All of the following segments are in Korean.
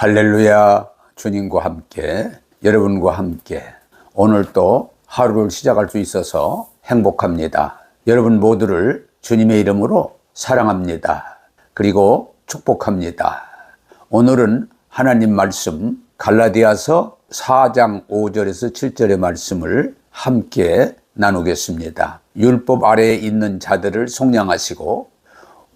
할렐루야. 주님과 함께, 여러분과 함께 오늘 또 하루를 시작할 수 있어서 행복합니다. 여러분 모두를 주님의 이름으로 사랑합니다. 그리고 축복합니다. 오늘은 하나님 말씀 갈라디아서 4장 5절에서 7절의 말씀을 함께 나누겠습니다. 율법 아래에 있는 자들을 속량하시고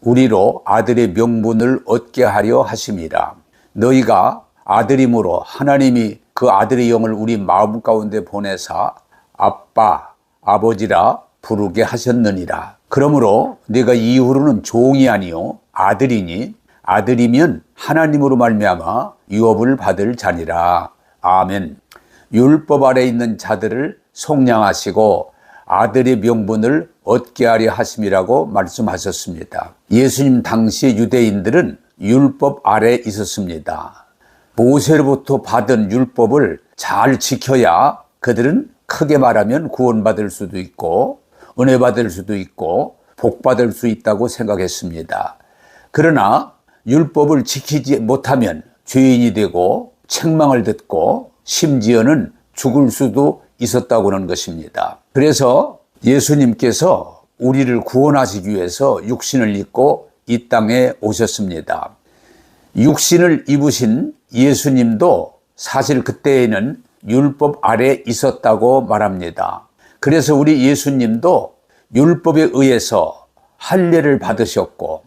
우리로 아들의 명분을 얻게 하려 하심이라. 너희가 아들임으로 하나님이 그 아들의 영을 우리 마음 가운데 보내사 아빠, 아버지라 부르게 하셨느니라. 그러므로 네가 이후로는 종이 아니요 아들이니 아들이면 하나님으로 말미암아 유업을 받을 자니라. 아멘. 율법 아래에 있는 자들을 속량하시고 아들의 명분을 얻게 하려 하심이라고 말씀하셨습니다. 예수님 당시 유대인들은 율법 아래에 있었습니다. 모세로부터 받은 율법을 잘 지켜야 그들은 크게 말하면 구원받을 수도 있고 은혜 받을 수도 있고 복 받을 수 있다고 생각했습니다. 그러나 율법을 지키지 못하면 죄인이 되고 책망을 듣고 심지어는 죽을 수도 있었다고 하는 것입니다. 그래서 예수님께서 우리를 구원하시기 위해서 육신을 입고 이 땅에 오셨습니다. 육신을 입으신 예수님도 사실 그때에는 율법 아래에 있었다고 말합니다. 그래서 우리 예수님도 율법에 의해서 할례를 받으셨고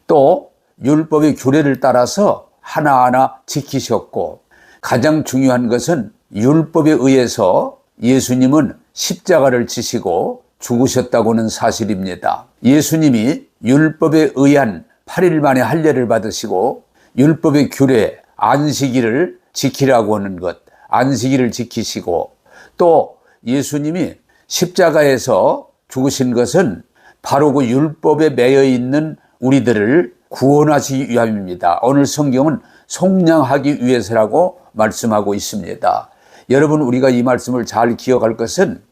또 율법의 규례를 따라서 하나하나 지키셨고 가장 중요한 것은 율법에 의해서 예수님은 십자가를 지시고 죽으셨다고는 사실입니다. 예수님이 율법에 의한 8일 만에 할례를 받으시고 율법의 규례 안식일을 지키라고 하는 것, 안식일을 지키시고 또 예수님이 십자가에서 죽으신 것은 바로 그 율법에 매여 있는 우리들을 구원하시기 위함입니다. 오늘 성경은 속량하기 위해서라고 말씀하고 있습니다. 여러분, 우리가 이 말씀을 잘 기억할 것은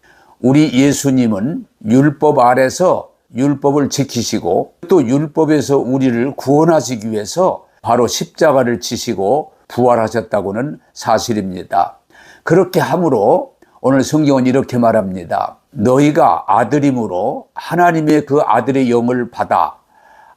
우리 예수님은 율법 아래서 율법을 지키시고 또 율법에서 우리를 구원하시기 위해서 바로 십자가를 지시고 부활하셨다고는 사실입니다. 그렇게 함으로 오늘 성경은 이렇게 말합니다. 너희가 아들임으로 하나님의 그 아들의 영을 받아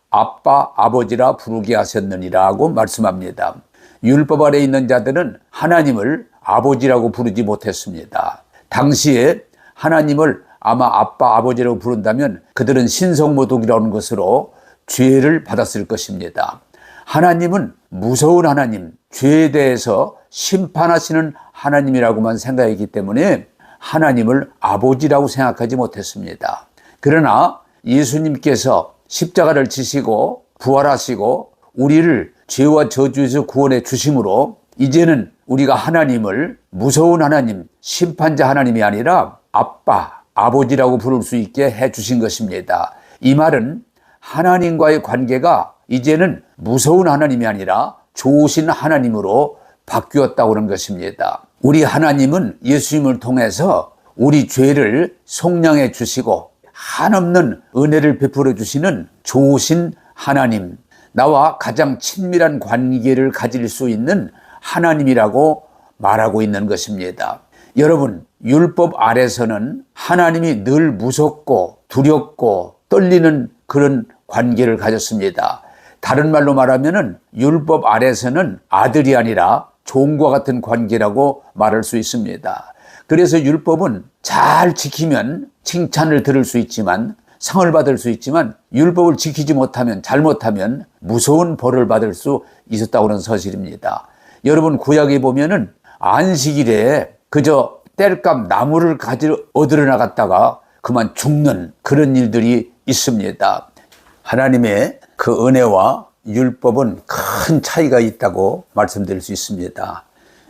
아빠, 아버지라 부르게 하셨느니라고 말씀합니다. 율법 아래에 있는 자들은 하나님을 아버지라고 부르지 못했습니다. 당시에 하나님을 아마 아빠, 아버지라고 부른다면 그들은 신성모독이라는 것으로 죄를 받았을 것입니다. 하나님은 무서운 하나님, 죄에 대해서 심판하시는 하나님이라고만 생각했기 때문에 하나님을 아버지라고 생각하지 못했습니다. 그러나 예수님께서 십자가를 지시고 부활하시고 우리를 죄와 저주에서 구원해 주심으로 이제는 우리가 하나님을 무서운 하나님, 심판자 하나님이 아니라 아빠, 아버지라고 부를 수 있게 해 주신 것입니다. 이 말은 하나님과의 관계가 이제는 무서운 하나님이 아니라 좋으신 하나님으로 바뀌었다고 하는 것입니다. 우리 하나님은 예수님을 통해서 우리 죄를 속량해 주시고 한없는 은혜를 베풀어 주시는 좋으신 하나님, 나와 가장 친밀한 관계를 가질 수 있는 하나님이라고 말하고 있는 것입니다. 여러분, 율법 아래서는 하나님이 늘 무섭고 두렵고 떨리는 그런 관계를 가졌습니다. 다른 말로 말하면은 율법 아래서는 아들이 아니라 종과 같은 관계라고 말할 수 있습니다. 그래서 율법은 잘 지키면 칭찬을 들을 수 있지만 상을 받을 수 있지만 율법을 지키지 못하면 잘못하면 무서운 벌을 받을 수 있었다고 하는 사실입니다. 여러분, 구약에 보면은 안식일에 그저 땔감 나무를 얻으러 나갔다가 그만 죽는 그런 일들이 있습니다. 하나님의 그 은혜와 율법은 큰 차이가 있다고 말씀드릴 수 있습니다.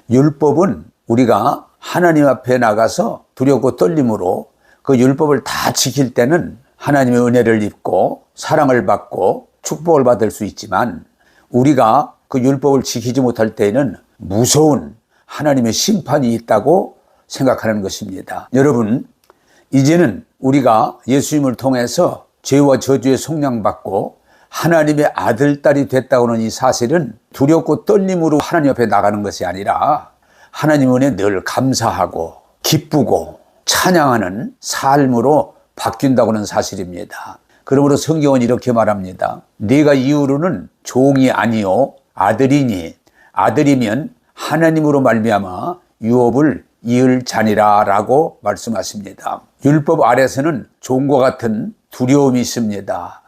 율법은 우리가 하나님 앞에 나가서 두렵고 떨림으로 그 율법을 다 지킬 때는 하나님의 은혜를 입고 사랑을 받고 축복을 받을 수 있지만 우리가 그 율법을 지키지 못할 때에는 무서운 하나님의 심판이 있다고 생각하는 것입니다. 여러분, 이제는 우리가 예수님을 통해서 죄와 저주에 속량받고 하나님의 아들, 딸이 됐다고는 이 사실은 두렵고 떨림으로 하나님 앞에 나가는 것이 아니라 하나님 은혜에 늘 감사하고 기쁘고 찬양하는 삶으로 바뀐다고는 사실입니다. 그러므로 성경은 이렇게 말합니다. 네가 이후로는 종이 아니요 아들이니 아들이면 하나님으로 말미암아 유업을 이을 자니라 라고 말씀하십니다. 율법 아래서는 종과 같은 두려움이 있습니다.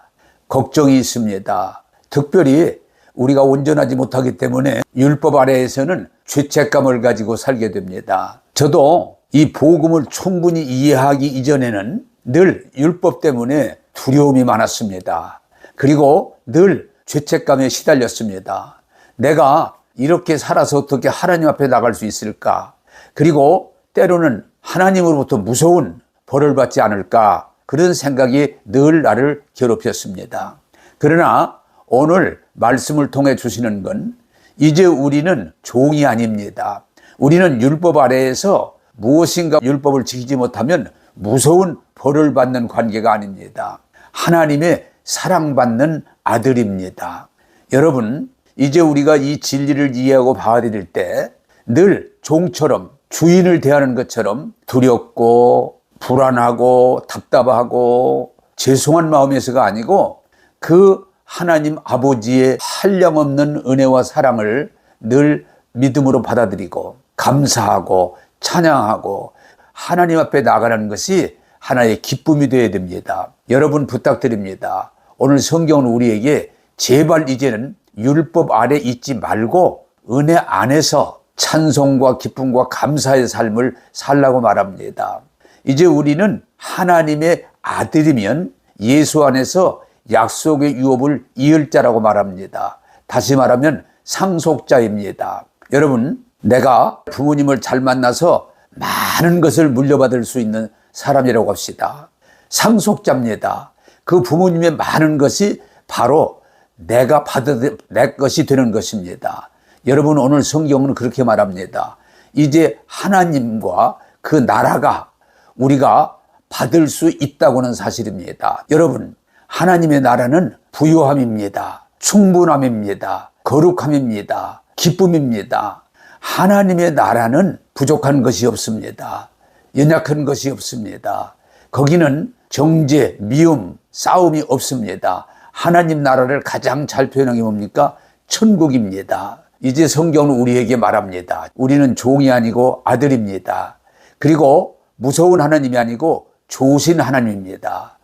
걱정이 있습니다. 특별히 우리가 온전하지 못하기 때문에 율법 아래에서는 죄책감을 가지고 살게 됩니다. 저도 이 복음을 충분히 이해하기 이전에는 늘 율법 때문에 두려움이 많았습니다. 그리고 늘 죄책감에 시달렸습니다. 내가 이렇게 살아서 어떻게 하나님 앞에 나갈 수 있을까? 그리고 때로는 하나님으로부터 무서운 벌을 받지 않을까? 그런 생각이 늘 나를 괴롭혔습니다. 그러나 오늘 말씀을 통해 주시는 건 이제 우리는 종이 아닙니다. 우리는 율법 아래에서 무엇인가 율법을 지키지 못하면 무서운 벌을 받는 관계가 아닙니다. 하나님의 사랑받는 아들입니다. 여러분, 이제 우리가 이 진리를 이해하고 받아들일 때 늘 종처럼 주인을 대하는 것처럼 두렵고 불안하고 답답하고 죄송한 마음에서가 아니고 그 하나님 아버지의 한량없는 은혜와 사랑을 늘 믿음으로 받아들이고 감사하고 찬양하고 하나님 앞에 나가는 것이 하나의 기쁨이 되어야 됩니다. 여러분 부탁드립니다. 오늘 성경은 우리에게 제발 이제는 율법 아래 있지 말고 은혜 안에서 찬송과 기쁨과 감사의 삶을 살라고 말합니다. 이제 우리는 하나님의 아들이면 예수 안에서 약속의 유업을 이을 자라고 말합니다. 다시 말하면 상속자입니다. 여러분, 내가 부모님을 잘 만나서 많은 것을 물려받을 수 있는 사람이라고 합시다. 상속자입니다. 그 부모님의 많은 것이 바로 내가 받은 내 것이 되는 것입니다. 여러분, 오늘 성경은 그렇게 말합니다. 이제 하나님과 그 나라가 우리가 받을 수 있다고는 사실입니다. 여러분, 하나님의 나라는 부유함입니다. 충분함입니다. 거룩함입니다. 기쁨입니다. 하나님의 나라는 부족한 것이 없습니다. 연약한 것이 없습니다. 거기는 정죄, 미움, 싸움이 없습니다. 하나님 나라를 가장 잘 표현한 게 뭡니까? 천국입니다. 이제 성경은 우리에게 말합니다. 우리는 종이 아니고 아들입니다. 그리고 무서운 하나님이 아니고 좋으신 하나님입니다.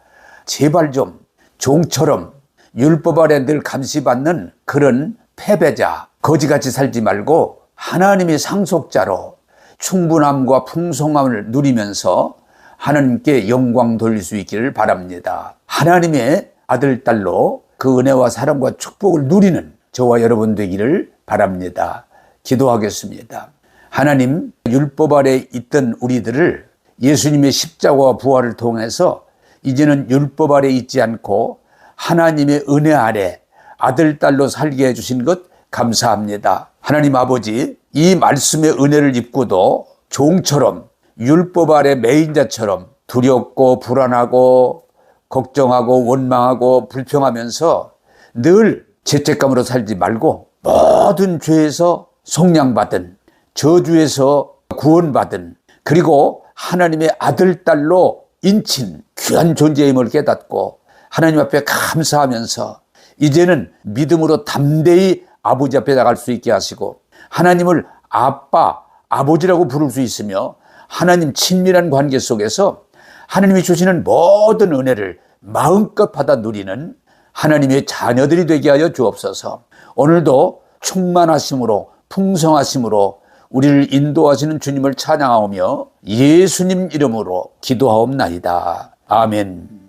제발 좀 종처럼 율법 아래 늘 감시받는 그런 패배자, 거지같이 살지 말고 하나님의 상속자로 충분함과 풍성함을 누리면서 하나님께 영광 돌릴 수 있기를 바랍니다. 하나님의 아들, 딸로 그 은혜와 사랑과 축복을 누리는 저와 여러분 되기를 바랍니다. 기도하겠습니다. 하나님, 율법 아래 있던 우리들을 예수님의 십자가와 부활을 통해서 이제는 율법 아래 있지 않고 하나님의 은혜 아래 아들, 딸로 살게 해주신 것 감사합니다. 하나님 아버지, 이 말씀의 은혜를 입고도 종처럼 율법 아래 매인 자처럼 두렵고 불안하고 걱정하고 원망하고 불평하면서 늘 죄책감으로 살지 말고 모든 죄에서 속량받은, 저주에서 구원받은, 그리고 하나님의 아들, 딸로 인친 귀한 존재임을 깨닫고 하나님 앞에 감사하면서 이제는 믿음으로 담대히 아버지 앞에 나갈 수 있게 하시고 하나님을 아빠, 아버지라고 부를 수 있으며 하나님 친밀한 관계 속에서 하나님이 주시는 모든 은혜를 마음껏 받아 누리는 하나님의 자녀들이 되게 하여 주옵소서. 오늘도 충만하심으로 풍성하심으로 우리를 인도하시는 주님을 찬양하오며 예수님 이름으로 기도하옵나이다. 아멘.